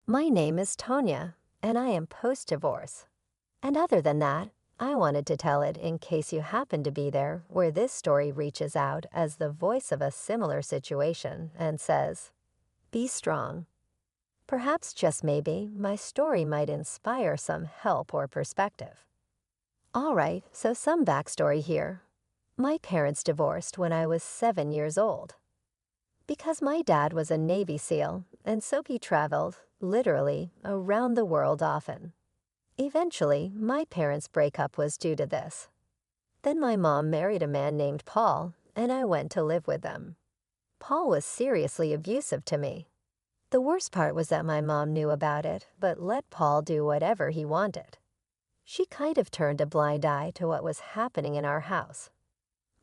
My name is Tonya, and I am post-divorce. And other than that, I wanted to tell it in case you happen to be there where this story reaches out as the voice of a similar situation and says, be strong. Perhaps just maybe my story might inspire some help or perspective. All right, so some backstory here. My parents divorced when I was 7 years old. Because my dad was a Navy SEAL, and so he traveled, literally, around the world often. Eventually, my parents' breakup was due to this. Then my mom married a man named Paul, and I went to live with them. Paul was seriously abusive to me. The worst part was that my mom knew about it, but let Paul do whatever he wanted. She kind of turned a blind eye to what was happening in our house.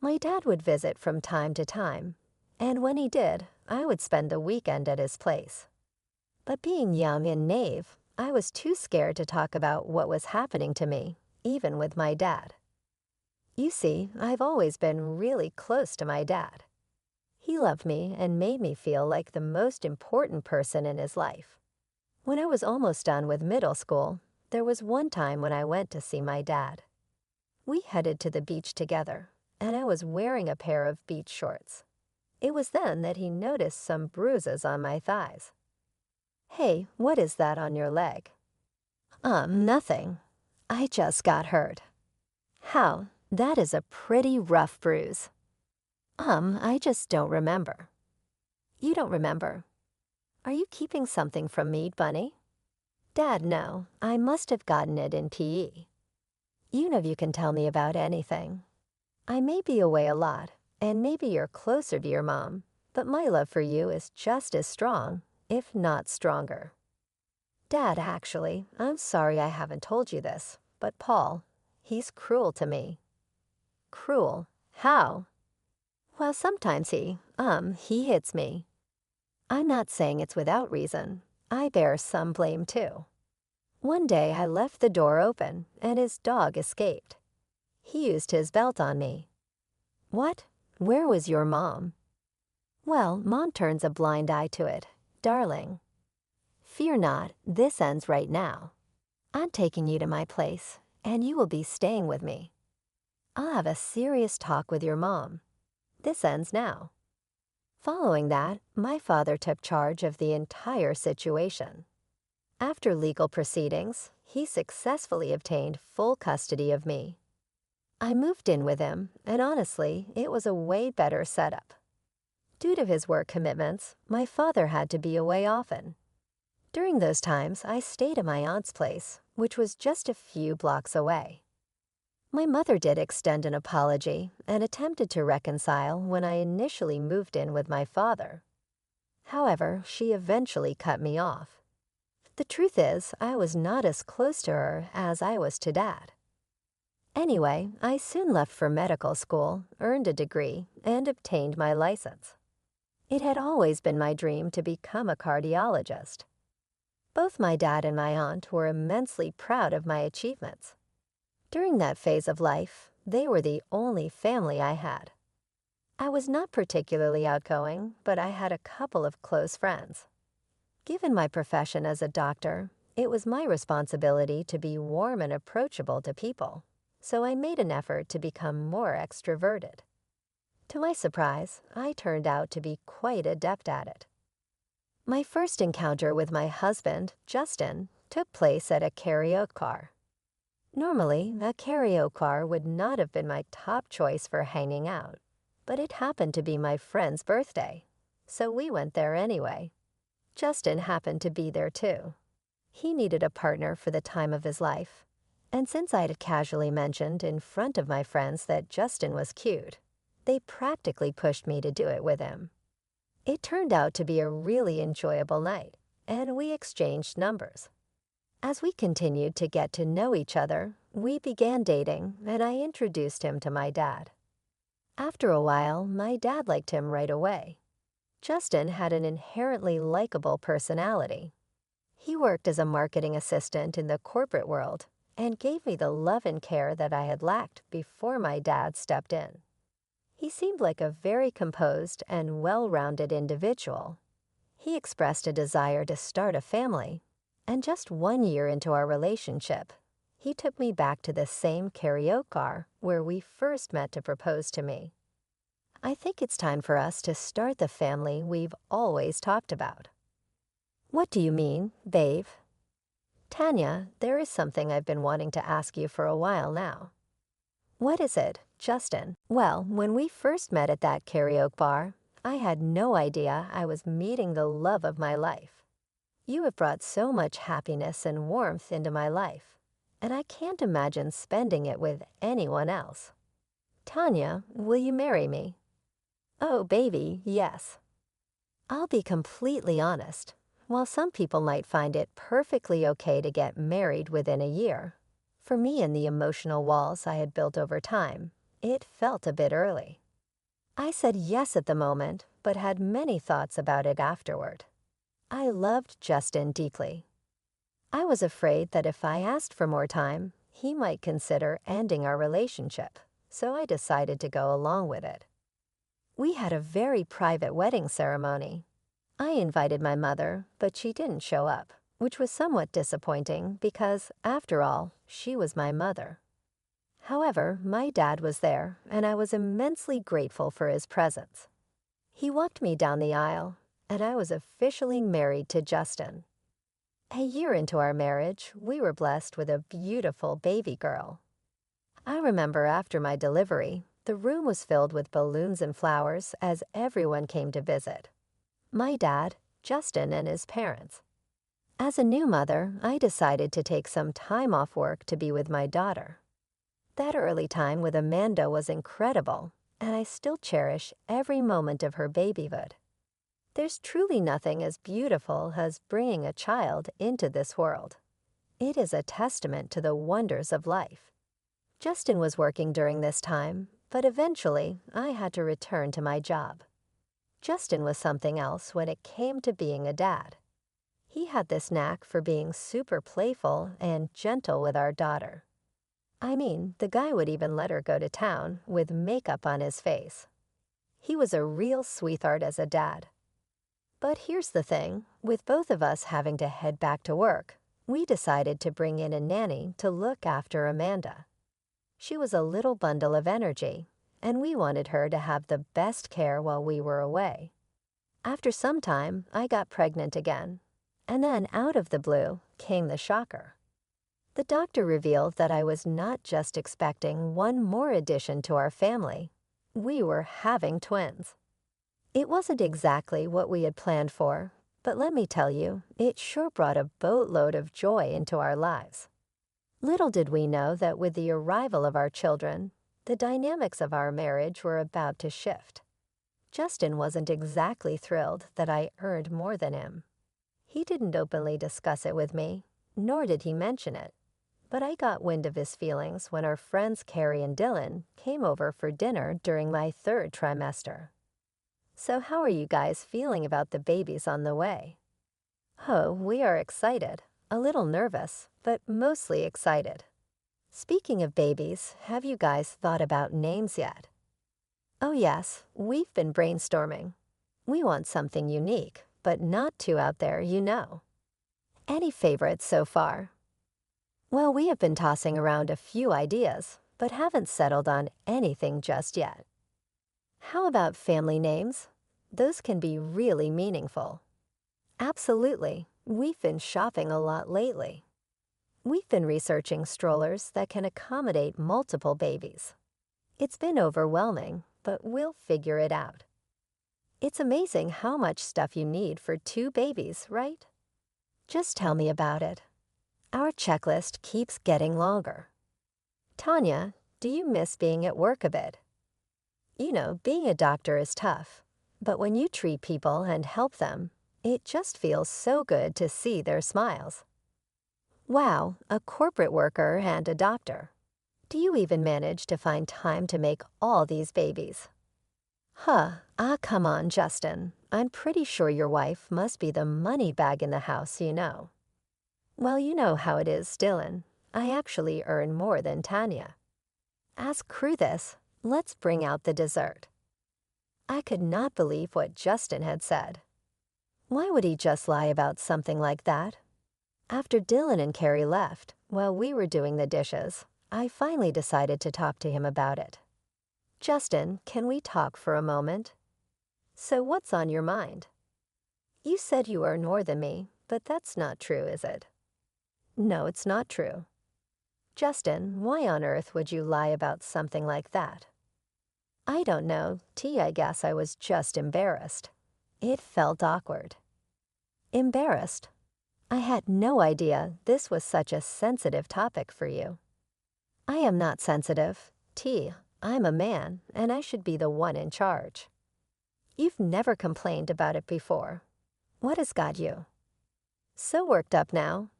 My dad would visit from time to time, and when he did, I would spend the weekend at his place. But being young and naive, I was too scared to talk about what was happening to me, even with my dad. You see, I've always been really close to my dad. He loved me and made me feel like the most important person in his life. When I was almost done with middle school, there was one time when I went to see my dad. We headed to the beach together, and I was wearing a pair of beach shorts. It was then that he noticed some bruises on my thighs. Hey, what is that on your leg? Nothing. I just got hurt. How? That is a pretty rough bruise. I just don't remember. You don't remember? Are you keeping something from me, Bunny? Dad, no. I must have gotten it in PE. You know you can tell me about anything. I may be away a lot, and maybe you're closer to your mom, but my love for you is just as strong, if not stronger. Dad, actually, I'm sorry I haven't told you this, but Paul, he's cruel to me. Cruel? How? Well, sometimes he hits me. I'm not saying it's without reason. I bear some blame too. One day I left the door open and his dog escaped. He used his belt on me. What? Where was your mom? Well, Mom turns a blind eye to it, darling. Fear not, this ends right now. I'm taking you to my place, and you will be staying with me. I'll have a serious talk with your mom. This ends now. Following that, my father took charge of the entire situation. After legal proceedings, he successfully obtained full custody of me. I moved in with him, and honestly, it was a way better setup. Due to his work commitments, my father had to be away often. During those times, I stayed at my aunt's place, which was just a few blocks away. My mother did extend an apology and attempted to reconcile when I initially moved in with my father. However, she eventually cut me off. The truth is, I was not as close to her as I was to Dad. Anyway, I soon left for medical school, earned a degree, and obtained my license. It had always been my dream to become a cardiologist. Both my dad and my aunt were immensely proud of my achievements. During that phase of life, they were the only family I had. I was not particularly outgoing, but I had a couple of close friends. Given my profession as a doctor, it was my responsibility to be warm and approachable to people, so I made an effort to become more extroverted. To my surprise, I turned out to be quite adept at it. My first encounter with my husband, Justin, took place at a karaoke bar. Normally, a karaoke bar would not have been my top choice for hanging out, but it happened to be my friend's birthday, so we went there anyway. Justin happened to be there too. He needed a partner for the time of his life, and since I'd casually mentioned in front of my friends that Justin was cute, they practically pushed me to do it with him. It turned out to be a really enjoyable night, and we exchanged numbers. As we continued to get to know each other, we began dating, and I introduced him to my dad. After a while, my dad liked him right away. Justin had an inherently likable personality. He worked as a marketing assistant in the corporate world and gave me the love and care that I had lacked before my dad stepped in. He seemed like a very composed and well-rounded individual. He expressed a desire to start a family, And just 1 year into our relationship, he took me back to the same karaoke bar where we first met to propose to me. I think it's time for us to start the family we've always talked about. What do you mean, babe? Tanya, there is something I've been wanting to ask you for a while now. What is it, Justin? Well, when we first met at that karaoke bar, I had no idea I was meeting the love of my life. You have brought so much happiness and warmth into my life, and I can't imagine spending it with anyone else. Tanya, will you marry me? Oh, baby, yes. I'll be completely honest. While some people might find it perfectly okay to get married within a year, for me and the emotional walls I had built over time, it felt a bit early. I said yes at the moment, but had many thoughts about it afterward. I loved Justin deeply. I was afraid that if I asked for more time, he might consider ending our relationship, so I decided to go along with it. We had a very private wedding ceremony. I invited my mother, but she didn't show up, which was somewhat disappointing because, after all, she was my mother. However, my dad was there, and I was immensely grateful for his presence. He walked me down the aisle, and I was officially married to Justin. A year into our marriage, we were blessed with a beautiful baby girl. I remember after my delivery, the room was filled with balloons and flowers as everyone came to visit. My dad, Justin, and his parents. As a new mother, I decided to take some time off work to be with my daughter. That early time with Amanda was incredible, and I still cherish every moment of her babyhood. There's truly nothing as beautiful as bringing a child into this world. It is a testament to the wonders of life. Justin was working during this time, but eventually I had to return to my job. Justin was something else when it came to being a dad. He had this knack for being super playful and gentle with our daughter. I mean, the guy would even let her go to town with makeup on his face. He was a real sweetheart as a dad. But here's the thing, with both of us having to head back to work, we decided to bring in a nanny to look after Amanda. She was a little bundle of energy, and we wanted her to have the best care while we were away. After some time, I got pregnant again, and then out of the blue came the shocker. The doctor revealed that I was not just expecting one more addition to our family. We were having twins. It wasn't exactly what we had planned for, but let me tell you, it sure brought a boatload of joy into our lives. Little did we know that with the arrival of our children, the dynamics of our marriage were about to shift. Justin wasn't exactly thrilled that I earned more than him. He didn't openly discuss it with me, nor did he mention it, but I got wind of his feelings when our friends Carrie and Dylan came over for dinner during my 3rd trimester. So how are you guys feeling about the babies on the way? Oh, we are excited, a little nervous, but mostly excited. Speaking of babies, have you guys thought about names yet? Oh yes, we've been brainstorming. We want something unique, but not too out there, you know. Any favorites so far? Well, we have been tossing around a few ideas, but haven't settled on anything just yet. How about family names? Those can be really meaningful. Absolutely, we've been shopping a lot lately. We've been researching strollers that can accommodate multiple babies. It's been overwhelming, but we'll figure it out. It's amazing how much stuff you need for 2 babies, right? Just tell me about it. Our checklist keeps getting longer. Tanya, do you miss being at work a bit? You know, being a doctor is tough, but when you treat people and help them, it just feels so good to see their smiles. Wow, a corporate worker and a doctor. Do you even manage to find time to make all these babies? Come on, Justin. I'm pretty sure your wife must be the money bag in the house, you know. Well, you know how it is, Dylan. I actually earn more than Tanya. Ask Crew this. Let's bring out the dessert. I could not believe what Justin had said. Why would he just lie about something like that? After Dylan and Carrie left, while we were doing the dishes, I finally decided to talk to him about it. Justin, can we talk for a moment? So what's on your mind? You said you earn more than me, but that's not true, is it? No, it's not true. Justin, why on earth would you lie about something like that? I don't know, I guess I was just embarrassed. It felt awkward. Embarrassed? I had no idea this was such a sensitive topic for you. I am not sensitive. I'm a man, and I should be the one in charge. You've never complained about it before. What has got you so worked up now?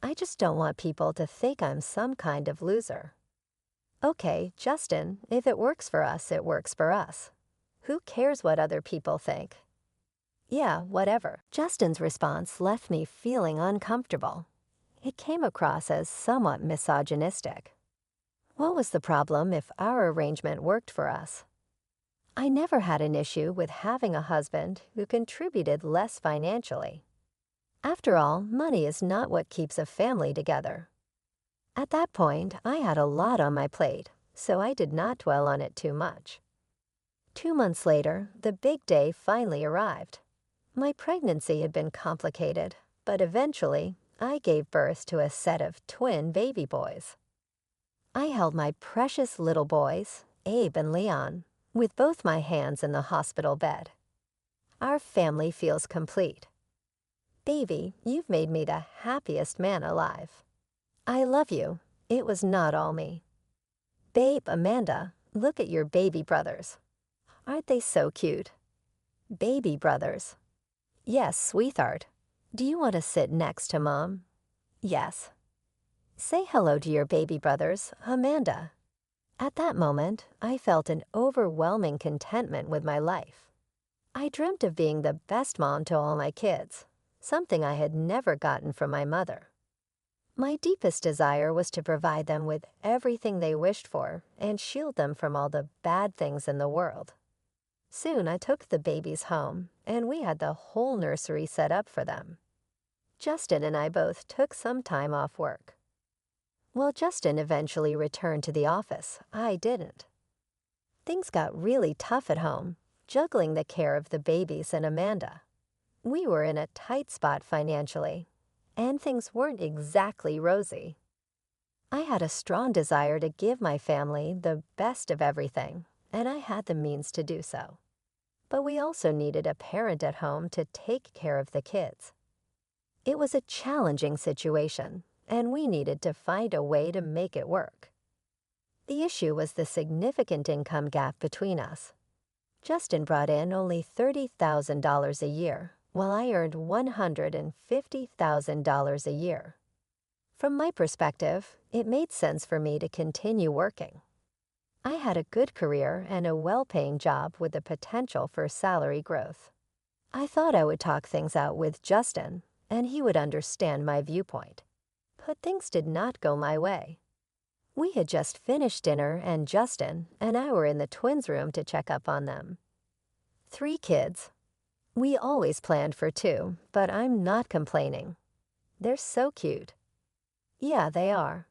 I just don't want people to think I'm some kind of loser. Okay, Justin, if it works for us, it works for us. Who cares what other people think? Yeah, whatever. Justin's response left me feeling uncomfortable. It came across as somewhat misogynistic. What was the problem if our arrangement worked for us? I never had an issue with having a husband who contributed less financially. After all, money is not what keeps a family together. At that point, I had a lot on my plate, so I did not dwell on it too much. 2 months later, the big day finally arrived. My pregnancy had been complicated, but eventually, I gave birth to a set of twin baby boys. I held my precious little boys, Abe and Leon, with both my hands in the hospital bed. Our family feels complete. Baby, you've made me the happiest man alive. I love you. It was not all me. Babe, Amanda, look at your baby brothers. Aren't they so cute? Baby brothers. Yes, sweetheart. Do you want to sit next to Mom? Yes. Say hello to your baby brothers, Amanda. At that moment, I felt an overwhelming contentment with my life. I dreamt of being the best mom to all my kids, something I had never gotten from my mother. My deepest desire was to provide them with everything they wished for and shield them from all the bad things in the world. Soon I took the babies home, and we had the whole nursery set up for them. Justin and I both took some time off work. While Justin eventually returned to the office, I didn't. Things got really tough at home, juggling the care of the babies and Amanda. We were in a tight spot financially, and things weren't exactly rosy. I had a strong desire to give my family the best of everything, and I had the means to do so. But we also needed a parent at home to take care of the kids. It was a challenging situation, and we needed to find a way to make it work. The issue was the significant income gap between us. Justin brought in only $30,000 a year, while I earned $150,000 a year. From my perspective, it made sense for me to continue working. I had a good career and a well-paying job with the potential for salary growth. I thought I would talk things out with Justin, and he would understand my viewpoint. But things did not go my way. We had just finished dinner, and Justin and I were in the twins' room to check up on them. 3 kids. We always planned for 2, but I'm not complaining. They're so cute. Yeah, they are.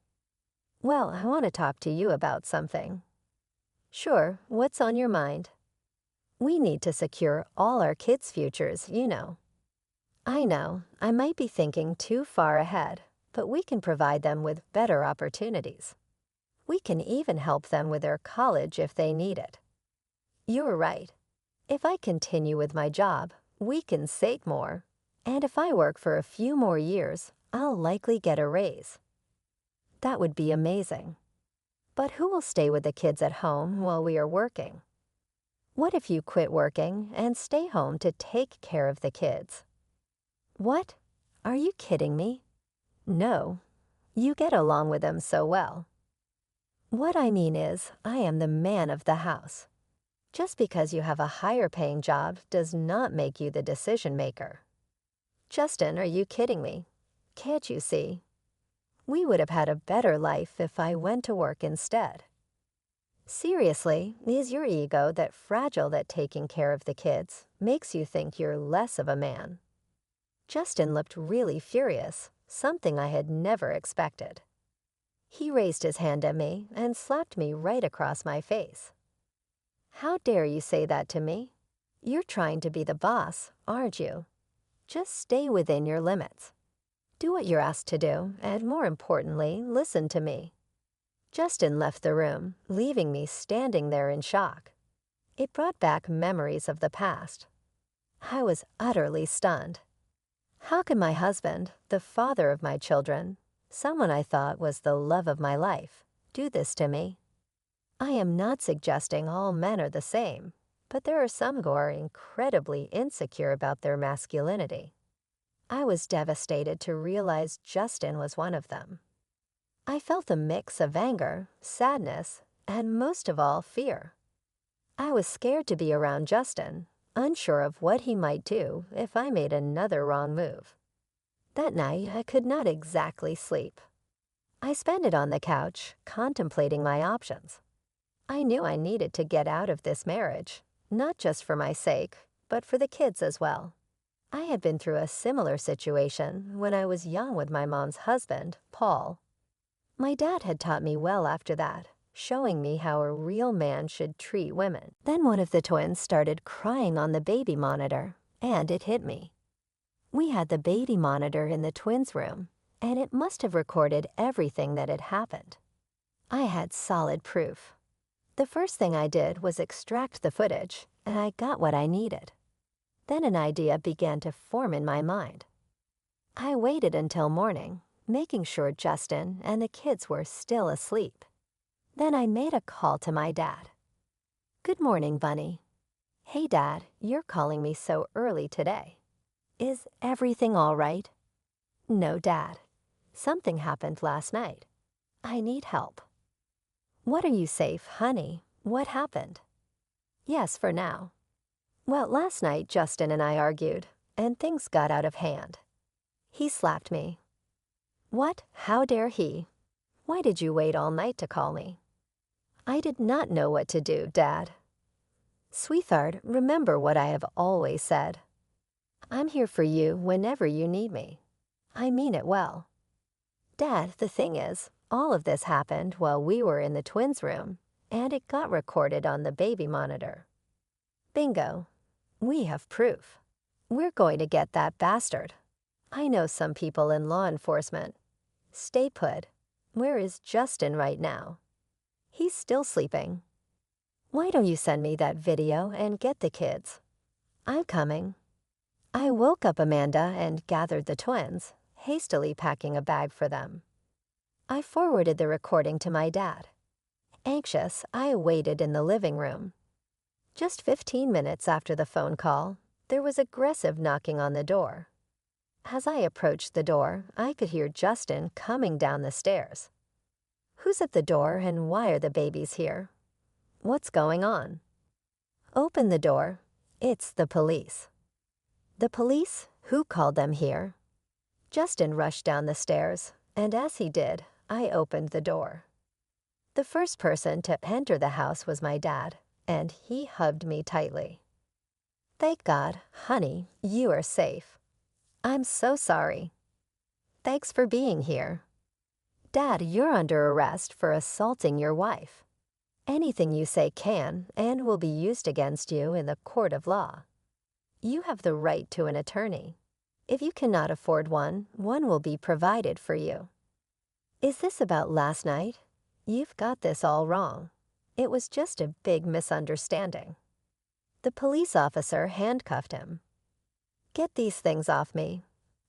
Well, I want to talk to you about something. Sure, what's on your mind? We need to secure all our kids' futures, you know. I know, I might be thinking too far ahead, but we can provide them with better opportunities. We can even help them with their college if they need it. You're right. If I continue with my job, we can save more. And if I work for a few more years, I'll likely get a raise. That would be amazing. But who will stay with the kids at home while we are working? What if you quit working and stay home to take care of the kids? What? Are you kidding me? No. You get along with them so well. What I mean is, I am the man of the house. Just because you have a higher-paying job does not make you the decision maker. Justin, are you kidding me? Can't you see? We would have had a better life if I went to work instead. Seriously, is your ego that fragile that taking care of the kids makes you think you're less of a man? Justin looked really furious, something I had never expected. He raised his hand at me and slapped me right across my face. "How dare you say that to me? You're trying to be the boss, aren't you? Just stay within your limits. Do what you're asked to do, and more importantly, listen to me." Justin left the room, leaving me standing there in shock. It brought back memories of the past. I was utterly stunned. How could my husband, the father of my children, someone I thought was the love of my life, do this to me? I am not suggesting all men are the same, but there are some who are incredibly insecure about their masculinity. I was devastated to realize Justin was one of them. I felt a mix of anger, sadness, and most of all, fear. I was scared to be around Justin, unsure of what he might do if I made another wrong move. That night, I could not exactly sleep. I spent it on the couch, contemplating my options. I knew I needed to get out of this marriage, not just for my sake, but for the kids as well. I had been through a similar situation when I was young with my mom's husband, Paul. My dad had taught me well after that, showing me how a real man should treat women. Then one of the twins started crying on the baby monitor, and it hit me. We had the baby monitor in the twins' room, and it must have recorded everything that had happened. I had solid proof. The first thing I did was extract the footage, and I got what I needed. Then an idea began to form in my mind. I waited until morning, making sure Justin and the kids were still asleep. Then I made a call to my dad. "Good morning, Bunny. Hey, Dad, you're calling me so early today. Is everything all right?" "No, Dad. Something happened last night. I need help." "What, are you safe, honey? What happened?" "Yes, for now." "Well, last night Justin and I argued, and things got out of hand. He slapped me." "What? How dare he? Why did you wait all night to call me?" "I did not know what to do, Dad." "Sweetheart, remember what I have always said. I'm here for you whenever you need me. I mean it well." "Dad, the thing is, all of this happened while we were in the twins' room, and it got recorded on the baby monitor." "Bingo. We have proof. We're going to get that bastard. I know some people in law enforcement. Stay put. Where is Justin right now?" "He's still sleeping." "Why don't you send me that video and get the kids?" "I'm coming." I woke up Amanda and gathered the twins, hastily packing a bag for them. I forwarded the recording to my dad. Anxious, I waited in the living room. Just 15 minutes after the phone call, there was aggressive knocking on the door. As I approached the door, I could hear Justin coming down the stairs. "Who's at the door and why are the babies here? What's going on?" "Open the door. It's the police." "The police? Who called them here?" Justin rushed down the stairs, and as he did, I opened the door. The first person to enter the house was my dad, and he hugged me tightly. "Thank God, honey, you are safe." "I'm so sorry." "Thanks for being here." "Dad, you're under arrest for assaulting your wife. Anything you say can and will be used against you in the court of law. You have the right to an attorney. If you cannot afford one, one will be provided for you." "Is this about last night? You've got this all wrong. It was just a big misunderstanding." The police officer handcuffed him. "Get these things off me."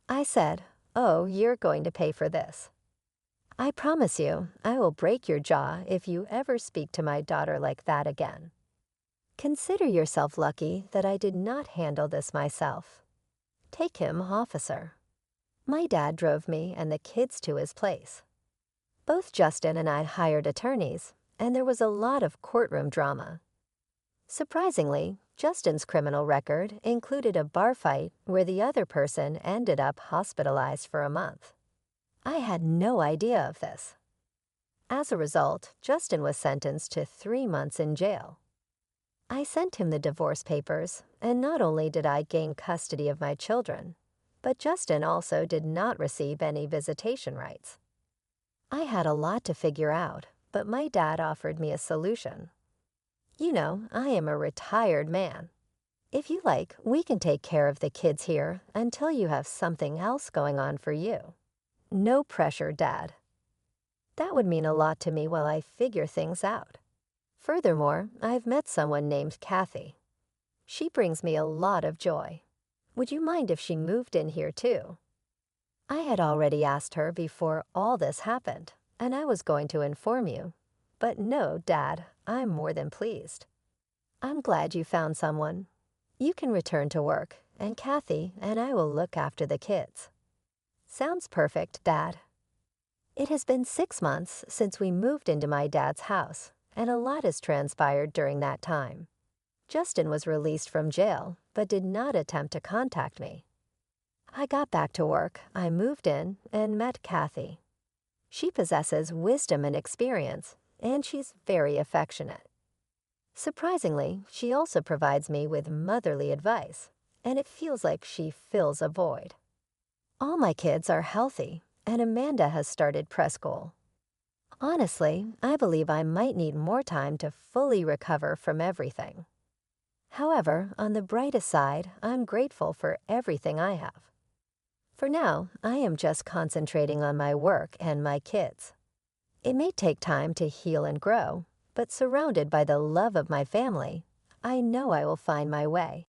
I said, "Oh, you're going to pay for this. I promise you, I will break your jaw if you ever speak to my daughter like that again. Consider yourself lucky that I did not handle this myself. Take him, officer." My dad drove me and the kids to his place. Both Justin and I hired attorneys, and there was a lot of courtroom drama. Surprisingly, Justin's criminal record included a bar fight where the other person ended up hospitalized for a month. I had no idea of this. As a result, Justin was sentenced to 3 months in jail. I sent him the divorce papers, and not only did I gain custody of my children, But Justin also did not receive any visitation rights. I had a lot to figure out, but my dad offered me a solution. You know, I am a retired man. If you like, we can take care of the kids here until you have something else going on for you. No pressure, Dad. That would mean a lot to me while I figure things out. Furthermore, I've met someone named Kathy. She brings me a lot of joy. Would you mind if she moved in here too? I had already asked her before all this happened, and I was going to inform you. But no, Dad, I'm more than pleased. I'm glad you found someone. You can return to work, and Kathy and I will look after the kids. Sounds perfect, Dad. It has been 6 months since we moved into my dad's house, and a lot has transpired during that time. Justin was released from jail, but did not attempt to contact me. I got back to work, I moved in, and met Kathy. She possesses wisdom and experience, and she's very affectionate. Surprisingly, she also provides me with motherly advice, and it feels like she fills a void. All my kids are healthy, and Amanda has started preschool. Honestly, I believe I might need more time to fully recover from everything. However, on the brightest side, I'm grateful for everything I have. For now, I am just concentrating on my work and my kids. It may take time to heal and grow, but surrounded by the love of my family, I know I will find my way.